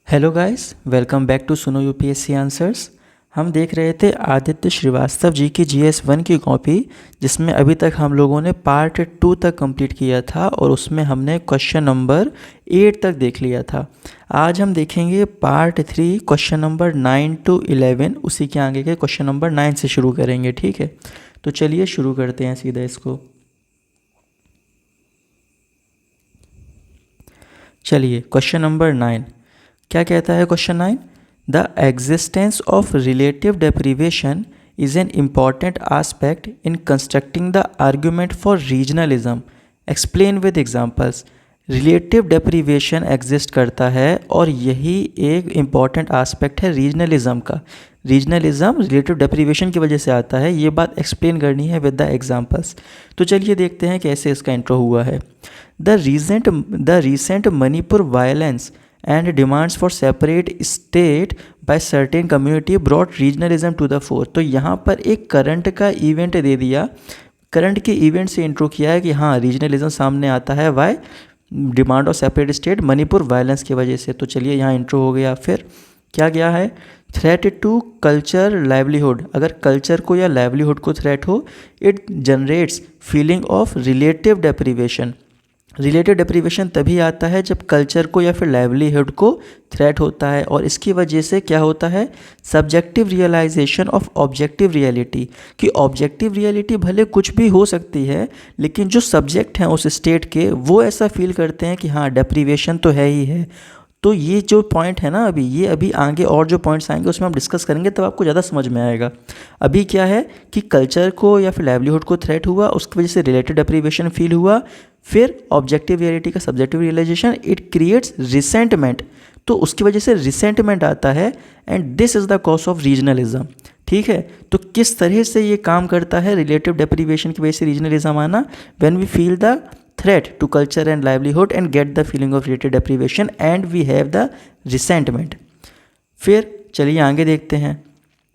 Hello guys, welcome back to Suno UPSC answers. हम देख रहे थे आदित्य श्रीवास्तव जी की GS1 की कॉपी, जिसमें अभी तक हम लोगों ने पार्ट 2 तक कंप्लीट किया था और उसमें हमने क्वेश्चन नंबर 8 तक देख लिया था। आज हम देखेंगे पार्ट 3 क्वेश्चन नंबर 9 to 11। उसी के आगे के क्वेश्चन नंबर 9 से शुरू करेंगे, ठीक है। तो चलिए शुरू करते हैं सीधा इसको। चलिए क्वेश्चन नंबर 9 क्या कहता है। Question 9, the existence of relative deprivation is an important aspect in constructing the argument for regionalism, explain with examples. Relative deprivation exist करता है और यही एक इम्पॉर्टेंट आस्पेक्ट है रीजनलिज्म का। रीजनलिज्म रिलेटिव डेप्रीवेशन की वजह से आता है, ये बात एक्सप्लेन करनी है विद द एग्जाम्पल्स। तो चलिए देखते हैं कैसे इसका इंट्रो हुआ है। The recent Manipur violence and demands for separate state by certain community brought regionalism to the fore। तो यहाँ पर एक करंट का इवेंट दे दिया, करंट के इवेंट से इंट्रो किया है कि हाँ रीजनलिज्म सामने आता है। Why? Demand of separate state, Manipur violence की वजह से। तो चलिए यहाँ इंट्रो हो गया। फिर क्या गया है? Threat to culture livelihood. अगर कल्चर को या लाइवलीहुड को थ्रेट हो, it generates feeling of relative deprivation. Relative deprivation तभी आता है जब कल्चर को या फिर लाइवलीहुड को थ्रेट होता है, और इसकी वजह से क्या होता है? Subjective realisation of objective reality. कि ऑब्जेक्टिव रियलिटी भले कुछ भी हो सकती है, लेकिन जो सब्जेक्ट हैं उस स्टेट के, वो ऐसा फील करते हैं कि हाँ डेप्रीवेशन तो है ही है। तो ये जो पॉइंट है ना, अभी आगे और जो पॉइंट्स आएंगे उसमें हम डिस्कस करेंगे, तब आपको ज़्यादा समझ में आएगा। अभी क्या है कि कल्चर को या फिर लाइवलीहुड को थ्रेट हुआ, उसकी वजह से रिलेटिव डेप्रीवेशन फील हुआ। फिर ऑब्जेक्टिव रियलिटी का subjective realisation, it creates resentment. तो उसकी वजह से रिसेंटमेंट आता है, and this is the cause of regionalism. ठीक है, तो किस तरह से ये काम करता है रिलेटिव डेप्रीवेशन की वजह से रीजनलिज्म आना? When we feel the threat to culture and livelihood and get the feeling of relative deprivation and we have the resentment। फिर चलिए आगे देखते हैं।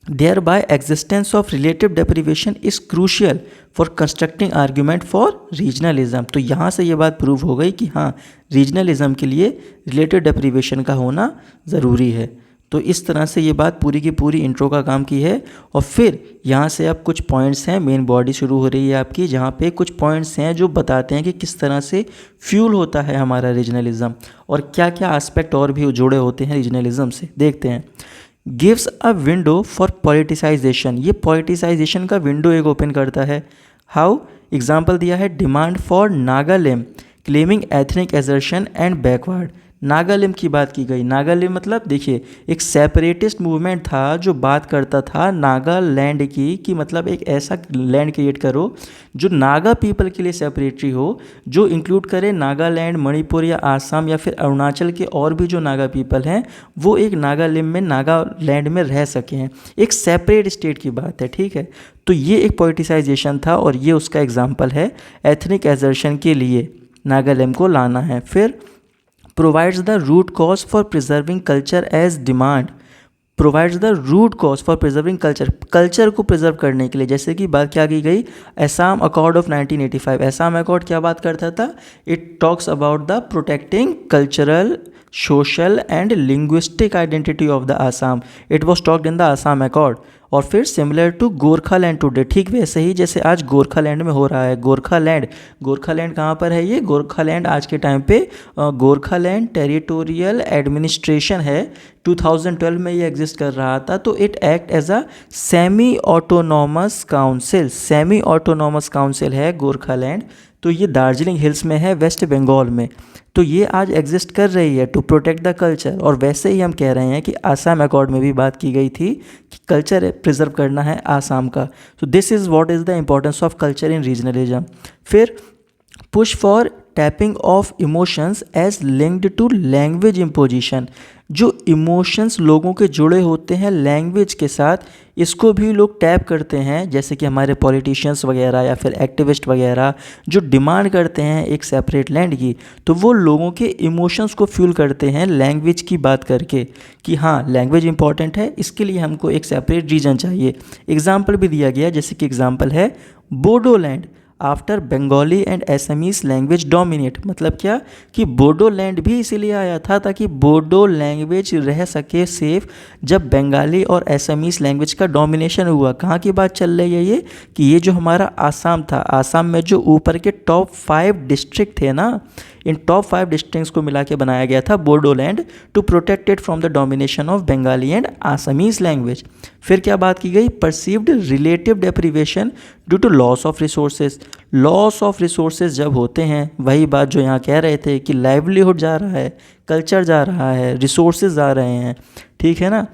thereby existence of relative deprivation is crucial for constructing argument for regionalism। तो यहाँ से ये बात प्रूव हो गई कि हाँ रीजनलिज्म के लिए रिलेटिव डेप्रीवेशन का होना ज़रूरी है। तो इस तरह से ये बात पूरी की पूरी इंट्रो का काम की है। और फिर यहाँ से अब कुछ पॉइंट्स हैं, मेन बॉडी शुरू हो रही है आपकी, जहाँ पे कुछ पॉइंट्स हैं जो बताते हैं कि किस तरह से फ्यूल होता है हमारा रीजनलिज्म और क्या क्या एस्पेक्ट और भी जुड़े होते हैं रीजनलिज्म से। देखते हैं। Gives a window for politicisation. ये पॉलिटिसाइजेशन का विंडो एक ओपन करता है। हाउ? एग्जाम्पल दिया है, demand for Nagaland claiming ethnic assertion and backward. Nagaland की बात की गई। नागालैंड मतलब देखिए एक सेपरेटिस्ट मूवमेंट था जो बात करता था नागालैंड की, कि मतलब एक ऐसा लैंड क्रिएट करो जो नागा पीपल के लिए सेपरेटरी हो, जो इंक्लूड करे नागालैंड, मणिपुर या आसाम या फिर अरुणाचल के और भी जो नागा पीपल हैं, वो एक नागालैंड में, नागालैंड में रह सकें। एक सेपरेट स्टेट की बात है, ठीक है। तो ये एक पॉलिटिसाइजेशन था और ये उसका एग्जाम्पल है। एथनिक एजर्शन के लिए नागालैंड को लाना है। फिर provides the root cause for preserving culture as demand। provides the root cause for preserving culture। Culture को प्रिजर्व करने के लिए, जैसे कि बात क्या की गई, Assam accord of 1985। Assam accord क्या बात करता था? It talks about the protecting cultural, social and linguistic identity of the Assam. It was talked in the Assam accord. और फिर सिमिलर टू गोरखालैंड टुडे, ठीक वैसे ही जैसे आज गोरखालैंड में हो रहा है। गोरखालैंड, गोरखालैंड कहाँ पर है? ये गोरखालैंड आज के टाइम पे गोरखालैंड टेरिटोरियल एडमिनिस्ट्रेशन है। 2012 में ये एग्जिस्ट कर रहा था। तो it act as a semi autonomous council. Semi autonomous council है गोरखालैंड। तो ये दार्जिलिंग हिल्स में है, वेस्ट बंगाल में। तो ये आज एग्जिस्ट कर रही है टू प्रोटेक्ट द कल्चर। और वैसे ही हम कह रहे हैं कि आसाम अकॉर्ड में भी बात की गई थी कि कल्चर प्रिजर्व करना है आसाम का। So this is what is the importance of culture in regionalism. फिर push for tapping of emotions as linked to language imposition. जो इमोशंस लोगों के जुड़े होते हैं लैंग्वेज के साथ, इसको भी लोग टैप करते हैं। जैसे कि हमारे पॉलिटिशियंस वगैरह या फिर एक्टिविस्ट वगैरह जो डिमांड करते हैं एक सेपरेट लैंड की, तो वो लोगों के इमोशंस को फ्यूल करते हैं लैंग्वेज की बात करके कि हाँ लैंग्वेज इंपॉर्टेंट है, इसके लिए हमको एक सेपरेट रीजन चाहिए। एग्जाम्पल भी दिया गया, जैसे कि एग्जाम्पल है Bodoland. After Bengali and एसमीज language dominate. मतलब क्या कि बोडोलैंड भी इसीलिए आया था ताकि बोडो लैंग्वेज रह सके सेफ जब बंगाली और एसमीज लैंग्वेज का डोमिनेशन हुआ। कहाँ की बात चल रही है ये कि ये जो हमारा आसाम था, आसाम में जो ऊपर के टॉप 5 डिस्ट्रिक्ट थे ना, इन टॉप 5 डिस्ट्रिक्ट्स को मिला के बनाया गया था Bodoland to protect it from the domination of Bengali and Assamese language. फिर क्या बात की गई, perceived relative deprivation due to loss of resources. Loss of resources जब होते हैं, वही बात जो यहाँ कह रहे थे कि लाइवलीहुड जा रहा है, कल्चर जा रहा है, रिसोर्सेज जा रहे हैं, ठीक है ना,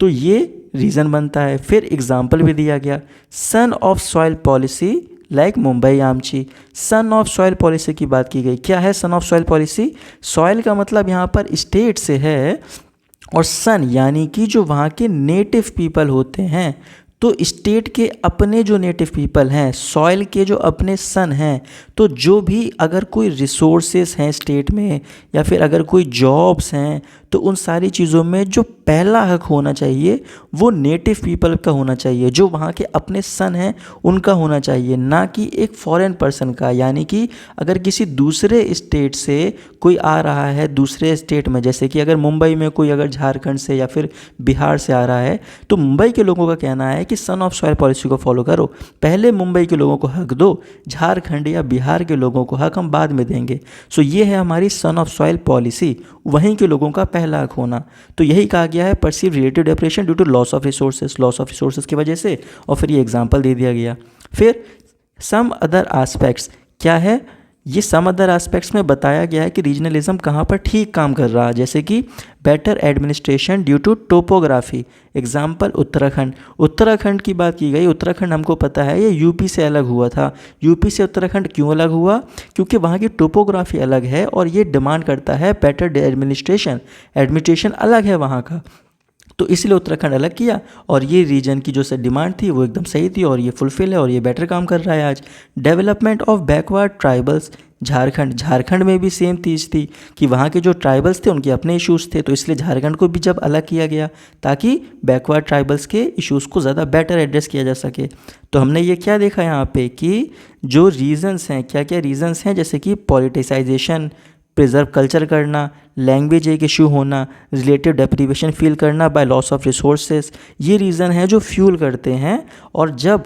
तो ये रीज़न बनता है। फिर एग्जाम्पल भी दिया गया, son of soil policy like Mumbai आमची। सन ऑफ सॉइल पॉलिसी की बात की गई। क्या है सन ऑफ सॉइल पॉलिसी? सॉइल का मतलब यहाँ पर स्टेट से है, और सन यानी कि जो वहाँ के नेटिव पीपल होते हैं। तो स्टेट के अपने जो नेटिव पीपल हैं, सॉइल के जो अपने सन हैं, तो जो भी अगर कोई रिसोर्सेस हैं स्टेट में या फिर अगर कोई जॉब्स हैं, तो उन सारी चीज़ों में जो पहला हक होना चाहिए वो नेटिव पीपल का होना चाहिए, जो वहाँ के अपने सन हैं उनका होना चाहिए, ना कि एक फॉरेन पर्सन का। यानी कि अगर किसी दूसरे स्टेट से कोई आ रहा है दूसरे स्टेट में, जैसे कि अगर मुंबई में कोई अगर झारखंड से या फिर बिहार से आ रहा है, तो मुंबई के लोगों का कहना है कि सन ऑफ सॉइल पॉलिसी को फॉलो करो, पहले मुंबई के लोगों को हक दो, झारखंड या बिहार के लोगों को हक हम बाद में देंगे। सो ये है हमारी सन ऑफ सॉइल पॉलिसी, वहीं के लोगों का पहला हक होना। तो यही कहा गया है perceive relative deprivation due to loss of resources, loss of resources की वजह से। और फिर ये एग्जाम्पल दे दिया गया। फिर सम अदर एस्पेक्ट्स क्या है, ये सम अदर एस्पेक्ट्स में बताया गया है कि रीजनलिज्म कहाँ पर ठीक काम कर रहा है, जैसे कि better administration due to topography. Example Uttarakhand, Uttarakhand की बात की गई। उत्तराखंड हमको पता है ये यूपी से अलग हुआ था। यूपी से उत्तराखंड क्यों अलग हुआ? क्योंकि वहाँ की टोपोग्राफी अलग है और ये डिमांड करता है बेटर एडमिनिस्ट्रेशन, एडमिनिस्ट्रेशन अलग है वहाँ का, तो इसलिए उत्तराखंड अलग किया। और ये रीजन की जो डिमांड थी वो एकदम सही थी और ये फुलफिल है और ये बेटर काम कर रहा है आज। Development of backward tribals, Jharkhand, Jharkhand में भी सेम चीज़ थी कि वहाँ के जो ट्राइबल्स थे उनके अपने इश्यूज़ थे, तो इसलिए झारखंड को भी जब अलग किया गया ताकि बैकवर्ड ट्राइबल्स के इश्यूज़ को ज़्यादा बेटर एड्रेस किया जा सके। तो हमने ये क्या देखा यहाँ पे कि जो रीजंस हैं, क्या क्या रीजंस हैं, जैसे कि पॉलिटिसाइजेशन, प्रिजर्व कल्चर करना, लैंग्वेज एक इशू होना, रिलेटिव डेप्रीवेशन फील करना बाय लॉस ऑफ रिसोर्सेज, ये रीज़न है जो फ्यूल करते हैं। और जब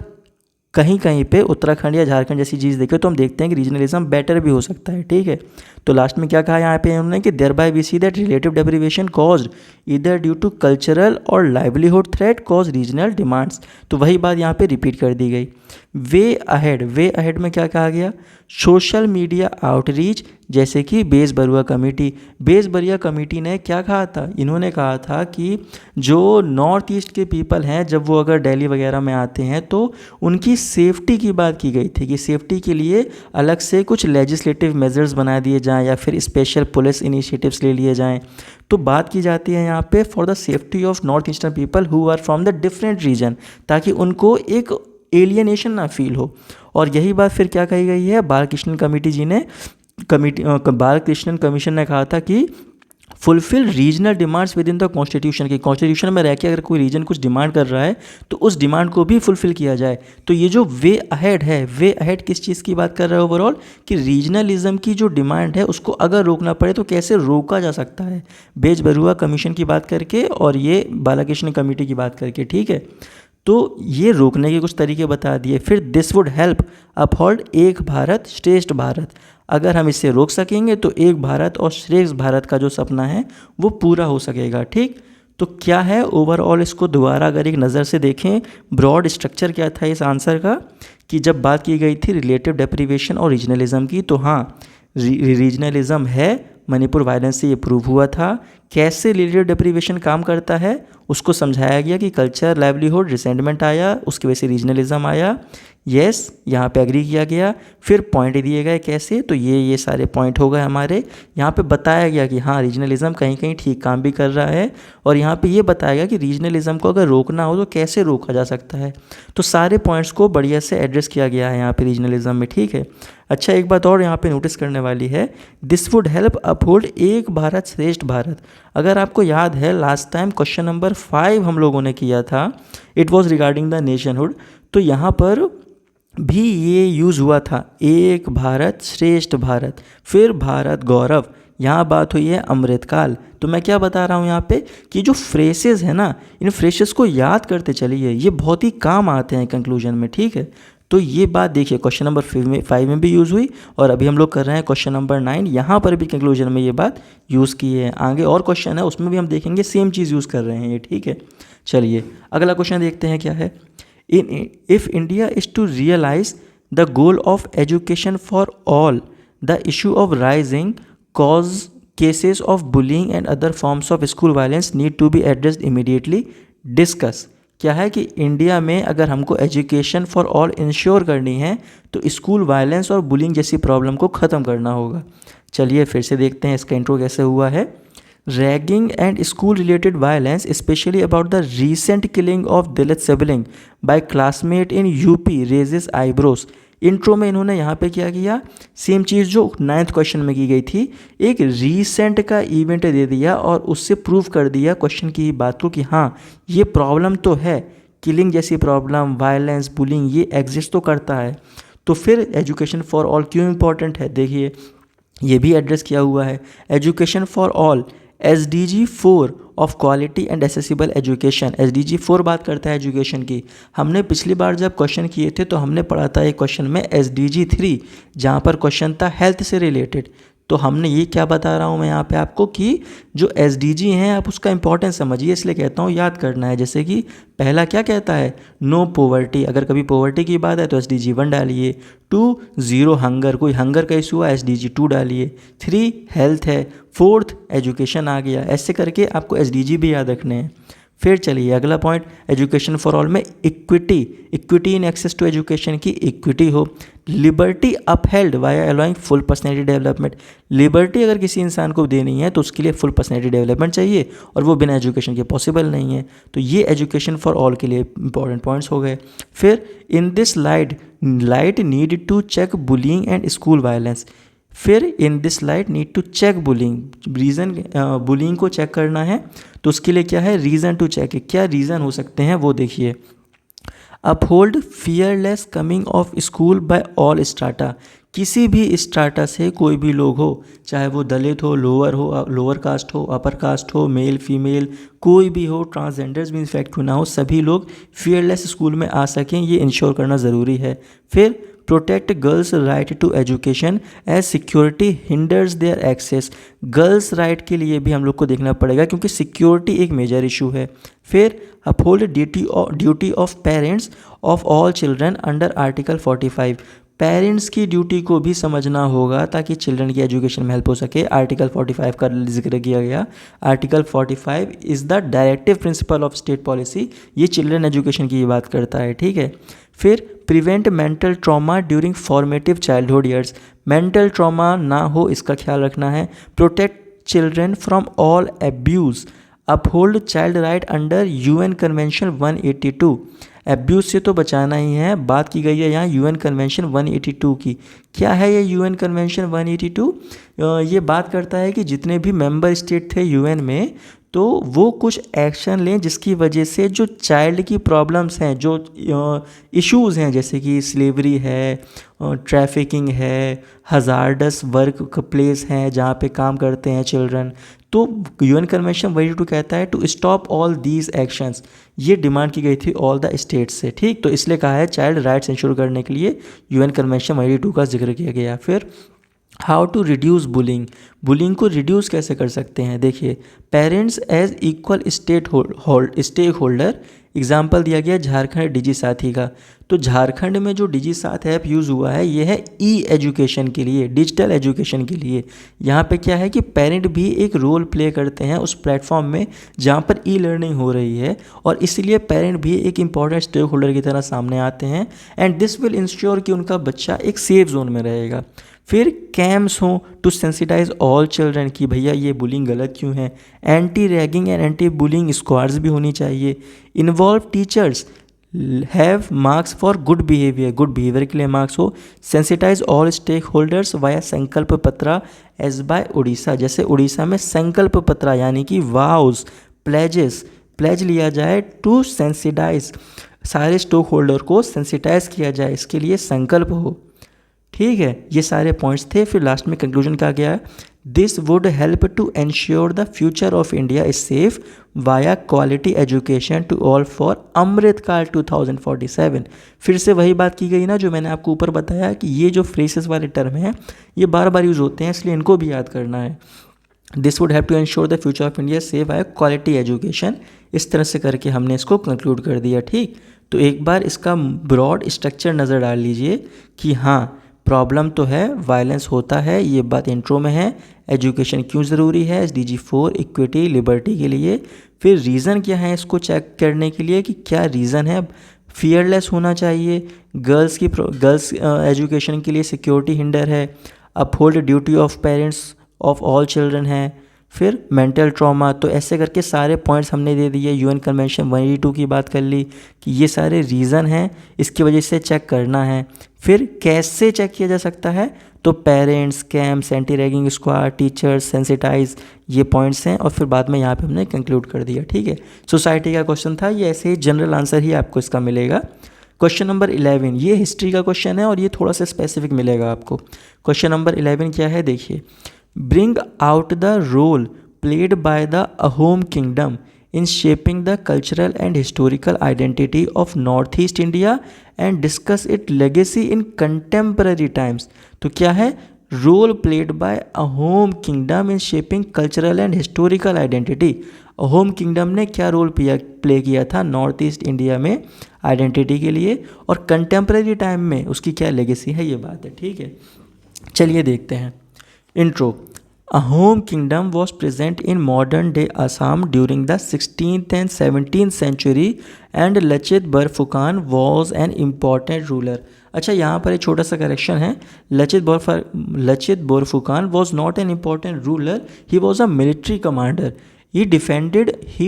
कहीं कहीं पे उत्तराखंड या झारखंड जैसी चीज़ देखें तो हम देखते हैं कि रीजनलिज्म बेटर भी हो सकता है, ठीक है। तो लास्ट में क्या कहा यहाँ पे उन्होंने कि thereby we see that relative deprivation caused either due to cultural और livelihood threat cause regional demands. तो वही बात यहाँ पे रिपीट कर दी गई। वे अहेड, वे अहेड में क्या कहा गया, सोशल मीडिया आउटरीच, जैसे कि base Barua committee. Base Barua committee ने क्या कहा था, इन्होंने कहा था कि जो नॉर्थ ईस्ट के पीपल हैं जब वो अगर दिल्ली वगैरह में आते हैं तो उनकी सेफ्टी की बात की गई थी कि सेफ्टी के लिए अलग से कुछ लेजिस्लेटिव मेजर्स बना दिए जाएं या फिर स्पेशल पुलिस इनिशिएटिव्स ले लिए जाएं। तो बात की जाती है यहाँ पे for the safety of north eastern people who are from the different region, ताकि उनको एक एलियनेशन ना फील हो। और यही बात फिर क्या कही गई है, बालकृष्णन कमेटी जी ने बालकृष्णन कमीशन ने कहा था कि fulfil regional demands with in the constitution, की कॉन्स्टिट्यूशन में रह के अगर कोई रीजन कुछ डिमांड कर रहा है तो उस डिमांड को भी फुलफिल किया जाए। तो ये जो वे अहेड है, वे अहेड किस चीज़ की बात कर रहा है ओवरऑल, कि रीजनलिज्म की जो डिमांड है उसको अगर रोकना पड़े तो कैसे रोका जा सकता है, बेस बरुआ कमीशन की बात करके और ये बालाकृष्ण कमेटी की बात करके, ठीक है। तो ये रोकने के कुछ तरीके बता दिए। फिर दिस वुड हेल्प अपहोल्ड एक भारत श्रेष्ठ भारत, अगर हम इसे रोक सकेंगे तो एक भारत और श्रेष्ठ भारत का जो सपना है वो पूरा हो सकेगा, ठीक। तो क्या है ओवरऑल, इसको दोबारा अगर एक नज़र से देखें, ब्रॉड स्ट्रक्चर क्या था इस आंसर का, कि जब बात की गई थी रिलेटिव डेप्रीवेशन और रीजनलिज्म की, तो हाँ रीजनलिज्म है, मणिपुर वायलेंस से ये प्रूव हुआ था। कैसे रिलेटिव डेप्रीवेशन काम करता है उसको समझाया गया कि कल्चर, लाइवलीहुड, रिसेंटमेंट आया, उसकी वजह से रीजनलिज्म आया। यस, यहाँ पे एग्री किया गया। फिर पॉइंट दिए गए कैसे, तो ये सारे पॉइंट हो गए हमारे। यहाँ पे बताया गया कि हाँ रीजनलिज्म कहीं कहीं ठीक काम भी कर रहा है, और यहाँ पे ये बताया गया कि रीजनलिज्म को अगर रोकना हो तो कैसे रोका जा सकता है। तो सारे पॉइंट्स को बढ़िया से एड्रेस किया गया है यहाँ पे रीजनलिज्म में, ठीक है। अच्छा, एक बात और यहाँ पे नोटिस करने वाली है, दिस वुड हेल्प अपहोल्ड एक भारत श्रेष्ठ भारत। अगर आपको याद है लास्ट टाइम क्वेश्चन नंबर 5 हम लोगों ने किया था, it was regarding the nationhood. तो यहाँ पर भी ये यूज़ हुआ था, एक भारत श्रेष्ठ भारत, फिर भारत गौरव, यहाँ बात हुई है अमृतकाल। तो मैं क्या बता रहा हूँ यहाँ पे कि जो फ्रेसेस है ना, इन फ्रेसेस को याद करते चलिए, ये बहुत ही काम आते हैं कंक्लूजन में, ठीक है। तो ये बात देखिए क्वेश्चन नंबर 5 में भी यूज़ हुई, और अभी हम लोग कर रहे हैं क्वेश्चन नंबर 9, यहाँ पर भी कंक्लूजन में ये बात यूज़ की है। आगे और क्वेश्चन है उसमें भी हम देखेंगे सेम चीज़ यूज़ कर रहे हैं ये, ठीक है। चलिए अगला क्वेश्चन देखते हैं क्या है। If India is to realize the goal of education for all, the issue of rising cause cases of bullying and other forms of school violence need to be addressed immediately. Discuss. क्या है कि India में अगर हमको education for all ensure करनी है तो school violence और बुलिंग जैसी प्रॉब्लम को ख़त्म करना होगा। चलिए फिर से देखते हैं इसका इंट्रो कैसे हुआ है। Ragging and school-related violence, especially about the recent killing of Dalit sibling by classmate in UP, raises eyebrows. Intro में इन्होंने यहाँ पे क्या किया, सेम चीज़ जो 9th क्वेश्चन में की गई थी, एक रीसेंट का इवेंट दे दिया और उससे प्रूव कर दिया क्वेश्चन की बात को कि हाँ ये प्रॉब्लम तो है, किलिंग जैसी प्रॉब्लम, वायलेंस, बुलिंग ये एग्जिस्ट तो करता है। तो फिर एजुकेशन फॉर ऑल क्यों इम्पॉर्टेंट है, देखिए ये भी एड्रेस किया हुआ है। Education for all, SDG 4 of quality and accessible education. SDG 4 बात करता है एजुकेशन की। हमने पिछली बार जब क्वेश्चन किए थे तो हमने पढ़ा था एक क्वेश्चन में SDG 3, जहाँ पर क्वेश्चन था हेल्थ से रिलेटेड। तो हमने ये क्या बता रहा हूँ मैं यहाँ पे आपको कि जो SDG हैं आप उसका इंपॉर्टेंस समझिए, इसलिए कहता हूँ याद करना है। जैसे कि पहला क्या कहता है, नो पॉवर्टी, अगर कभी पॉवर्टी की बात है तो SDG 1 डालिए। 2 0 हंगर, कोई हंगर का इशू हुआ SDG 2 डालिए। 3 हेल्थ है, 4th एजुकेशन आ गया। ऐसे करके आपको SDG भी याद रखने हैं। फिर चलिए अगला पॉइंट, एजुकेशन फॉर ऑल में equity, equity in access to education की इक्विटी हो। Liberty upheld via allowing full personality development, liberty अगर किसी इंसान को देनी है तो उसके लिए फुल पर्सनैलिटी डेवलपमेंट चाहिए और वो बिना एजुकेशन के पॉसिबल नहीं है। तो ये एजुकेशन फॉर ऑल के लिए इंपॉर्टेंट पॉइंट्स हो गए। फिर in this light need to check bullying and school violence. फिर in this light need to check bullying, reason bullying को चेक करना है तो उसके लिए क्या है, रीज़न टू चेक, क्या रीज़न हो सकते हैं वो देखिए। Uphold fearless coming of school by all strata, किसी भी स्ट्राटा से कोई भी लोग हो, चाहे वो दलित हो, लोअर कास्ट हो, अपर कास्ट हो, मेल फीमेल कोई भी हो, ट्रांसजेंडर्स भी इन्फेक्ट क्यों ना हो, सभी लोग फियरलेस स्कूल में आ सकें, ये इंश्योर करना ज़रूरी है। फिर protect girls right to education as security hinders their access, girls right के लिए भी हम लोग को देखना पड़ेगा क्योंकि सिक्योरिटी एक मेजर इशू है। फिर uphold duty of parents of all children under article 45, parents की ड्यूटी को भी समझना होगा ताकि चिल्ड्रन की एजुकेशन में हेल्प हो सके। आर्टिकल 45 का जिक्र किया गया। Article 45 is the directive principle of state policy, ये चिल्ड्रन एजुकेशन की बात करता है, ठीक है। फिर prevent mental trauma during formative childhood years, mental trauma ना हो इसका ख्याल रखना है। Protect children from all abuse, uphold child right under UN convention 182, abuse से तो बचाना ही है, बात की गई है यहाँ UN कन्वेंशन 182 की। क्या है ये UN कन्वेंशन 182? ये बात करता है कि जितने भी मेंबर स्टेट थे UN में तो वो कुछ एक्शन लें जिसकी वजह से जो चाइल्ड की प्रॉब्लम्स हैं, जो इश्यूज़ हैं, जैसे कि स्लेवरी है, ट्रैफिकिंग है, हज़ार्डस वर्क प्लेस हैं जहाँ पे काम करते हैं चिल्ड्रन, तो UN कन्वेंशन 182 कहता है to stop all these actions, ये डिमांड की गई थी ऑल द स्टेट्स से, ठीक। तो इसलिए कहा है चाइल्ड राइट्स इंश्योर करने के लिए UN कन्वेंशन 182 का जिक्र किया गया। फिर how to reduce bullying, bullying को रिड्यूस कैसे कर सकते हैं, देखिए parents as equal stakeholder, example दिया गया झारखंड डिजी साथी का। तो झारखंड में जो डिजी साथ ऐप यूज़ हुआ है ये है एजुकेशन के लिए, डिजिटल एजुकेशन के लिए। यहाँ पे क्या है कि पेरेंट भी एक रोल प्ले करते हैं उस प्लेटफॉर्म में जहाँ पर लर्निंग हो रही है, और इसलिए पेरेंट भी एक इंपॉर्टेंट स्टेक होल्डर की तरह सामने आते हैं, एंड दिस विल इंश्योर कि उनका बच्चा एक सेफ जोन में रहेगा। फिर कैम्प्स हों टू सेंसिटाइज ऑल चिल्ड्रन कि भैया ये बुलिंग गलत क्यों है। Anti ragging and anti bullying squads भी होनी चाहिए। Involve teachers, have marks for good behaviour, good behaviour के लिए मार्क्स हो। Sensitise all stakeholders via संकल्प पत्रा एज बाय उड़ीसा, जैसे उड़ीसा में संकल्प पत्रा यानी कि वाउज, प्लेजेस, प्लेज लिया जाए टू सेंसिटाइज सारे स्टॉक होल्डर को सेंसिटाइज किया जाए, इसके लिए संकल्प हो। ठीक है, ये सारे पॉइंट्स थे। फिर लास्ट में कंक्लूजन कहा गया है, this would help to ensure the future of India is safe via quality education to all for Amritkaal 2047। फिर से वही बात की गई ना जो मैंने आपको ऊपर बताया कि ये जो फ्रेसेस वाले टर्म हैं ये बार बार यूज़ होते हैं, इसलिए इनको भी याद करना है। This would have to ensure the future of India safe via quality education, इस तरह से करके हमने इसको कंक्लूड कर दिया। ठीक, तो एक बार इसका ब्रॉड स्ट्रक्चर नज़र डाल लीजिए कि हाँ प्रॉब्लम तो है, वायलेंस होता है, ये बात इंट्रो में है। एजुकेशन क्यों ज़रूरी है SDG 4 इक्विटी लिबर्टी के लिए। फिर रीज़न क्या है इसको चेक करने के लिए कि क्या रीज़न है। फियरलेस होना चाहिए, गर्ल्स एजुकेशन के लिए सिक्योरिटी हिंडर है, uphold duty of parents of all children है। फिर मेंटल ट्रॉमा, तो ऐसे करके सारे पॉइंट्स हमने दे दिए। UN कन्वेंशन 182 की बात कर ली कि ये सारे रीज़न हैं, इसकी वजह से चेक करना है। फिर कैसे चेक किया जा सकता है, तो parents, camps, anti ragging squad, teachers, sensitise, ये पॉइंट्स हैं। और फिर बाद में यहाँ पे हमने कंक्लूड कर दिया। ठीक है, सोसाइटी का क्वेश्चन था ये, ऐसे ही जनरल आंसर ही आपको इसका मिलेगा। क्वेश्चन नंबर 11, ये हिस्ट्री का क्वेश्चन है और ये थोड़ा सा स्पेसिफिक मिलेगा आपको। क्वेश्चन नंबर 11 क्या है, देखिए, bring out the role played by the Ahom kingdom in shaping the cultural and historical identity of Northeast India and discuss its legacy in contemporary times। तो क्या है, role played by Ahom kingdom in shaping cultural and historical identity. Ahom kingdom ने क्या role play किया था north east India में identity के लिए, और कंटेम्प्रेरी टाइम में उसकी क्या लेगेसी है, ये बात है। ठीक है, चलिए देखते हैं। Intro. Ahom kingdom was present in modern day Assam during the 16th and 17th century and Lachit Barfukan was an important ruler। अच्छा, यहाँ पर एक छोटा सा करेक्शन है। Lachit Borphukan was not an important ruler, he was a military commander. He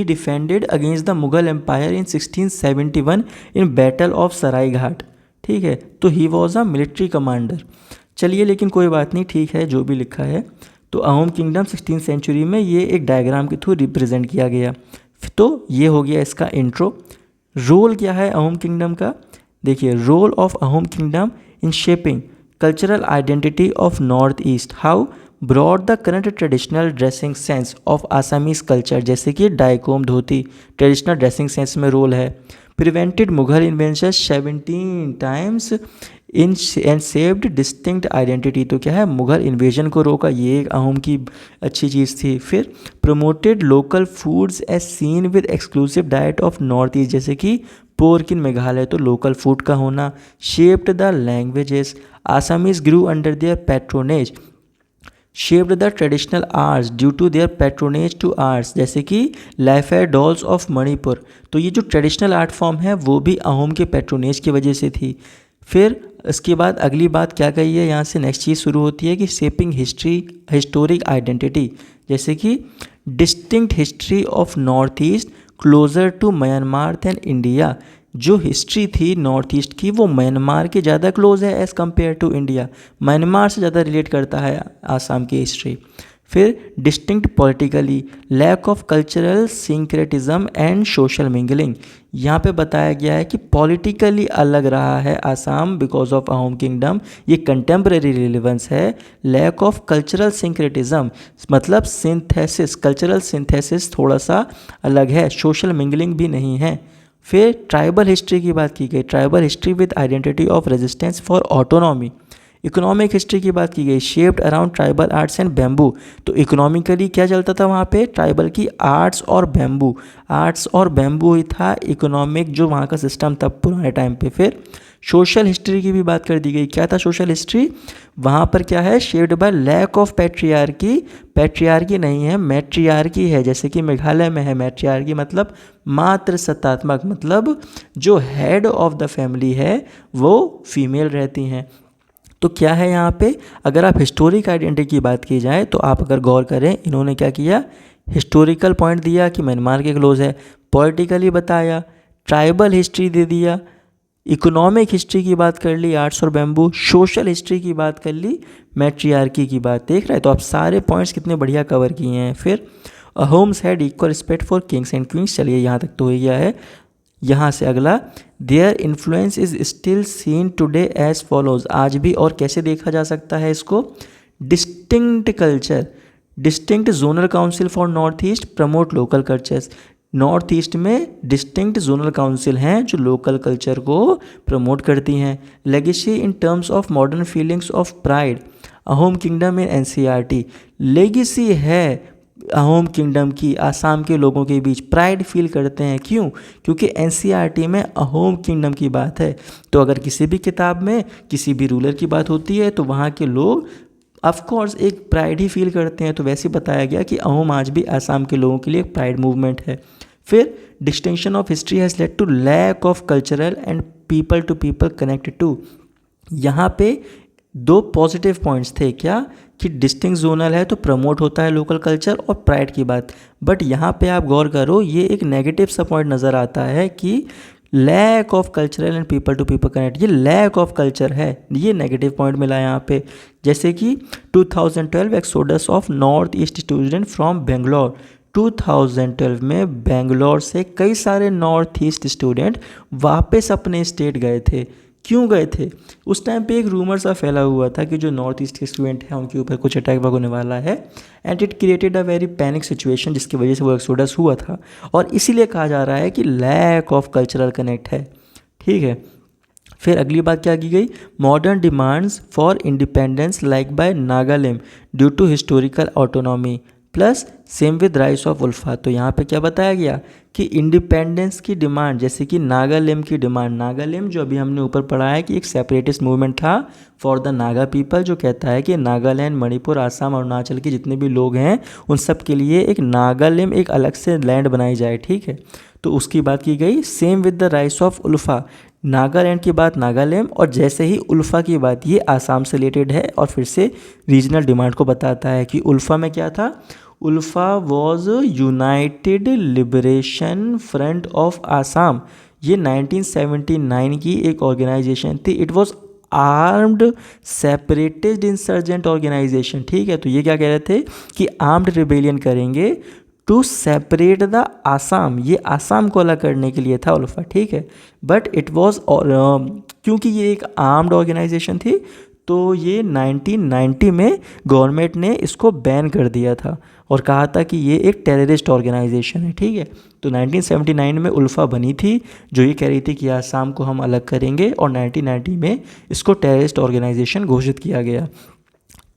defended against the Mughal Empire in 1671 in Battle of Saraighat। ठीक है, तो he was a military commander. चलिए, लेकिन कोई बात नहीं, ठीक है जो भी लिखा है। तो अहोम किंगडम 16th सेंचुरी में ये एक डायग्राम के थ्रू रिप्रेजेंट किया गया। तो ये हो गया इसका इंट्रो। रोल क्या है अहोम किंगडम का, देखिए, role of Ahom kingdom in shaping cultural identity of north east, how broad the current traditional dressing sense of Assamese culture, जैसे कि डाइकोम धोती ट्रेडिशनल ड्रेसिंग सेंस में रोल है। Prevented Mughal invention 17 times in and saved distinct identity, तो क्या है, Mughal invasion को रोका, ये एक अहोम की अच्छी चीज़ थी। फिर promoted local foods as seen with exclusive diet of north east, जैसे कि पोर्क इन मेघालय, तो लोकल फूड का होना। Shaped the languages, Assamese grew under their patronage, shaped the traditional arts due to their patronage to arts, जैसे कि लाइफेयर dolls of Manipur, तो ये जो ट्रेडिशनल आर्ट फॉर्म है वो भी अहोम के पैट्रोनेज की वजह से थी। फिर इसके बाद अगली बात क्या कही है, यहाँ से नेक्स्ट चीज़ शुरू होती है कि शेपिंग हिस्टोरिक आइडेंटिटी, जैसे कि distinct history of north east closer to Myanmar than India, जो हिस्ट्री थी नॉर्थ ईस्ट की वो म्यांमार के ज़्यादा क्लोज है as compare to India, Myanmar से ज़्यादा रिलेट करता है आसाम की हिस्ट्री। फिर distinct politically, lack of cultural syncretism and social mingling, यहाँ पे बताया गया है कि पॉलिटिकली अलग रहा है Assam because of Ahom kingdom, ये कंटेम्प्रेरी रिलेवेंस है। लैक ऑफ कल्चरल सिंक्रेटिज्म मतलब सिंथेसिस, कल्चरल सिंथेसिस थोड़ा सा अलग है, सोशल मिंगलिंग भी नहीं है। फिर ट्राइबल हिस्ट्री की बात की गई, tribal history with identity of resistance for autonomy. Economic history की बात की गई, shaped around tribal arts and bamboo, तो इकोनॉमिकली क्या चलता था वहाँ पे, ट्राइबल की आर्ट्स और बैम्बू ही था इकोनॉमिक जो वहाँ का सिस्टम था पुराने टाइम पे। फिर सोशल हिस्ट्री की भी बात कर दी गई, क्या था सोशल हिस्ट्री, वहाँ पर क्या है, shaped by lack of patriarchy नहीं है, मैट्रियार्की है, जैसे कि मेघालय में है मैट्रियार्की, मतलब मात्र सत्तात्मक, मतलब जो हेड ऑफ द फैमिली है वो फीमेल रहती हैं। तो क्या है यहाँ पे, अगर आप हिस्टोरिक आइडेंटिटी की बात की जाए तो आप अगर गौर करें, इन्होंने क्या किया, हिस्टोरिकल पॉइंट दिया कि म्यांमार के क्लोज है, पॉलिटिकली बताया, ट्राइबल हिस्ट्री दे दिया, इकोनॉमिक हिस्ट्री की बात कर ली आर्ट्स और बैम्बू, सोशल हिस्ट्री की बात कर ली, मैट्रियार्की की बात, देख रहे हैं। तो आप सारे पॉइंट्स कितने बढ़िया कवर किए हैं। फिर Ahoms had equal respect for Kings and queen's, चलिए यहाँ तक तो हो गया है। यहाँ से अगला, their influence is still seen today as follows, आज भी और कैसे देखा जा सकता है इसको, distinct culture, distinct zonal council for north east promote local cultures, north east में डिस्टिंक्ट जोनल काउंसिल हैं जो लोकल कल्चर को प्रमोट करती हैं। Legacy in terms of modern feelings of pride, Ahom kingdom in NCERT, legacy है Ahom kingdom की आसाम के लोगों के बीच, प्राइड फील करते हैं, क्यों, क्योंकि एनसीईआरटी में अहोम किंगडम की बात है। तो अगर किसी भी किताब में किसी भी रूलर की बात होती है तो वहाँ के लोग ऑफ कोर्स एक प्राइड ही फील करते हैं। तो वैसे बताया गया कि अहोम आज भी आसाम के लोगों के लिए एक प्राइड मूवमेंट है। फिर distinction of history has led to lack of cultural and people to people connected to, यहाँ पे दो पॉजिटिव पॉइंट्स थे, क्या कि डिस्टिंक्ट जोनल है तो प्रमोट होता है लोकल कल्चर और प्राइड की बात, बट यहाँ पे आप गौर करो ये एक नेगेटिव सा पॉइंट नज़र आता है कि lack of cultural and people to people connect, ये लैक ऑफ कल्चर है, ये नेगेटिव पॉइंट मिला यहाँ पे। जैसे कि 2012 exodus of north east student from Bangalore, 2012 में बेंगलोर से कई सारे नॉर्थ ईस्ट स्टूडेंट वापस अपने स्टेट गए थे। क्यों गए थे, उस टाइम पे एक रूमर सा फैला हुआ था कि जो नॉर्थ ईस्ट के स्टूडेंट हैं उनके ऊपर कुछ अटैक होने वाला है, and it created a very panic situation, जिसकी वजह से वो एक्सोडस हुआ था, और इसीलिए कहा जा रहा है कि लैक ऑफ कल्चरल कनेक्ट है। ठीक है, फिर अगली बात क्या की गई, modern demands for independence like by Nagaland due to historical autonomy plus same with rise of ULFA. तो यहाँ पे क्या बताया गया कि इंडिपेंडेंस की डिमांड, जैसे कि नागालैंड की डिमांड, नागालैंड जो अभी हमने ऊपर पढ़ा है कि एक सेपरेटिस्ट मूवमेंट था फॉर द नागा पीपल, जो कहता है कि नागालैंड, मणिपुर, आसाम और अरुणाचल के जितने भी लोग हैं उन सब के लिए एक नागालैंड, एक अलग से लैंड बनाई जाए। ठीक है, तो उसकी बात की गई। Same with the rise of ULFA, Nagaland की बात नागालैंड, और जैसे ही उल्फा की बात ये आसाम से रिलेटेड है और फिर से रीजनल डिमांड को बताता है कि उल्फा में क्या था, ULFA was United Liberation Front of Assam, ये 1979 की एक ऑर्गेनाइजेशन थी। It was armed separatist insurgent organisation. ठीक है, तो ये क्या कह रहे थे कि आर्म्ड रिबेलियन करेंगे टू सेपरेट द आसाम, ये आसाम को अलग करने के लिए था उल्फा। ठीक है, बट इट वॉज क्योंकि ये एक आर्म्ड ऑर्गेनाइजेशन थी तो ये 1990 में गवर्नमेंट ने इसको बैन कर दिया था और कहा था कि ये एक टेररिस्ट ऑर्गेनाइजेशन है। ठीक है, तो 1979 में उल्फा बनी थी जो ये कह रही थी कि आसाम को हम अलग करेंगे, और 1990 में इसको टेररिस्ट ऑर्गेनाइजेशन घोषित किया गया।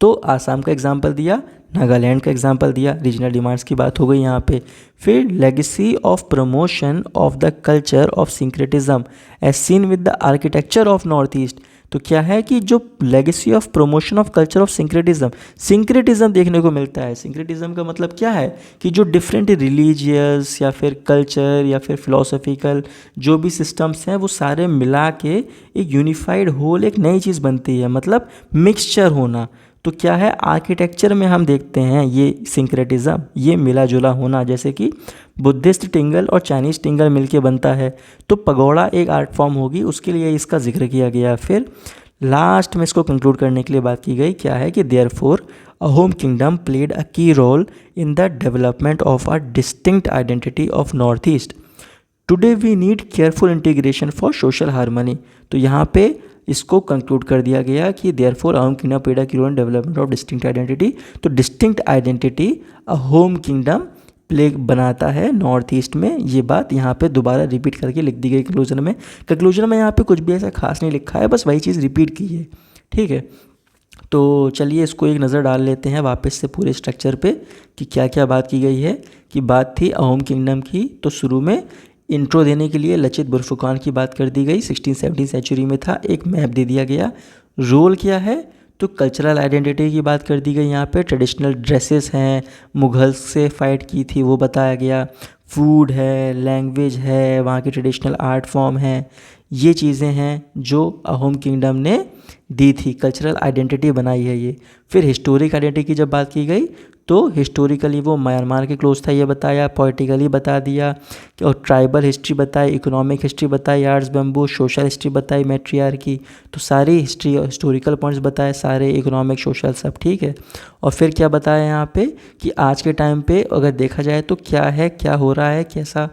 तो आसाम का एग्जाम्पल दिया, नागालैंड का एग्जाम्पल दिया, रीजनल डिमांड्स की बात हो गई यहाँ पे। फिर legacy of promotion of the culture of syncretism as seen with the architecture of north east, तो क्या है कि जो legacy of promotion of culture of syncretism, syncretism देखने को मिलता है। सिंक्रेटिज्म का मतलब क्या है कि जो डिफरेंट रिलीजियस या फिर कल्चर या फिर फिलोसफिकल जो भी सिस्टम्स हैं वो सारे मिला के एक यूनिफाइड होल, एक नई चीज़ बनती है, मतलब मिक्सचर होना। तो क्या है, आर्किटेक्चर में हम देखते हैं ये सिंक्रेटिज्म, ये मिला जुला होना, जैसे कि बुद्धिस्ट टिंगल और चाइनीज़ टिंगल मिलके बनता है तो पगोड़ा एक आर्ट फॉर्म होगी, उसके लिए इसका जिक्र किया गया। फिर लास्ट में इसको कंक्लूड करने के लिए बात की गई क्या है कि therefore Ahom kingdom played a key role in the development of a distinct identity of north east. Today we need careful integration for social harmony. तो यहाँ पे इसको कंक्लूड कर दिया गया कि therefore Ahom kingdom played a key role in development of distinct identity. तो distinct identity Ahom kingdom play बनाता है नॉर्थ ईस्ट में, ये बात यहाँ पे दोबारा रिपीट करके लिख दी गई कंक्लूजन में। कंक्लूजन में यहाँ पे कुछ भी ऐसा खास नहीं लिखा है, बस वही चीज़ रिपीट की है। ठीक है, तो चलिए इसको एक नज़र डाल लेते हैं वापस से पूरे स्ट्रक्चर पे कि क्या क्या बात की गई है। कि बात थी अहोम किंगडम की, तो शुरू में इंट्रो देने के लिए लचित बुरफुकान की बात कर दी गई, 16-17 सेंचुरी में था, एक मैप दे दिया गया। रोल क्या है, तो कल्चरल आइडेंटिटी की बात कर दी गई, यहाँ पे ट्रेडिशनल ड्रेसेस हैं, मुगल्स से फाइट की थी वो बताया गया, फूड है, लैंग्वेज है, वहाँ की ट्रेडिशनल आर्ट फॉर्म है, ये चीज़ें हैं जो अहोम किंगडम ने दी थी, कल्चरल आइडेंटिटी बनाई है ये। फिर हिस्टोरिक आइडेंटिटी की जब बात की गई तो हिस्टोरिकली वो म्यांमार के क्लोज था ये बताया, पॉलिटिकली बता दिया और ट्राइबल हिस्ट्री बताई, इकोनॉमिक हिस्ट्री बताई, आर्ट्स बम्बू, सोशल हिस्ट्री बताई, मैट्रियार्की, तो सारी हिस्ट्री हिस्टोरिकल पॉइंट्स बताए सारे, इकोनॉमिक सोशल सब। ठीक है, और फिर क्या बताया यहाँ पे कि आज के टाइम पे अगर देखा जाए तो क्या है, क्या हो रहा है, कैसा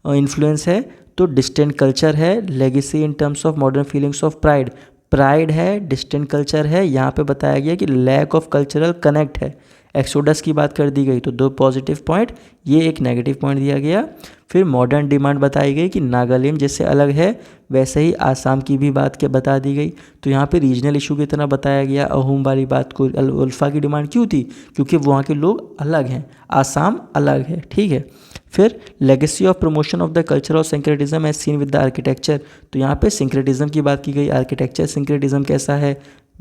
इन्फ्लुएंस है, तो डिस्टेंट कल्चर है, legacy in terms of modern feelings of pride, pride है, डिस्टेंट कल्चर है, यहाँ पे बताया गया कि लैक ऑफ कल्चरल कनेक्ट है। एक्सोडस की बात कर दी गई तो 2 पॉजिटिव पॉइंट, ये एक नेगेटिव पॉइंट दिया गया। फिर मॉडर्न डिमांड बताई गई कि नागालैंड जैसे अलग है वैसे ही आसाम की भी बात के बता दी गई। तो यहाँ पे रीजनल इशू की तरह बताया गया अहोम वाली बात को। उल्फा की डिमांड क्यों थी? क्योंकि वहाँ के लोग अलग हैं, आसाम अलग है, ठीक है। फिर legacy of promotion of the culture of syncretism as seen with the architecture, तो यहाँ पे सिंक्रेटिज्म की बात की गई, आर्किटेक्चर सिंक्रेटिज्म कैसा है,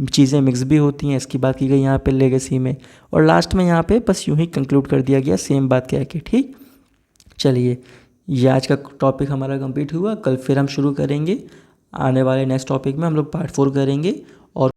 चीज़ें मिक्स भी होती हैं, इसकी बात की गई यहाँ पे लेगेसी में। और लास्ट में यहाँ पे बस यूं ही कंक्लूड कर दिया गया सेम बात कह के, ठीक। चलिए, ये आज का टॉपिक हमारा कंप्लीट हुआ। कल फिर हम शुरू करेंगे, आने वाले नेक्स्ट टॉपिक में हम लोग पार्ट 4 करेंगे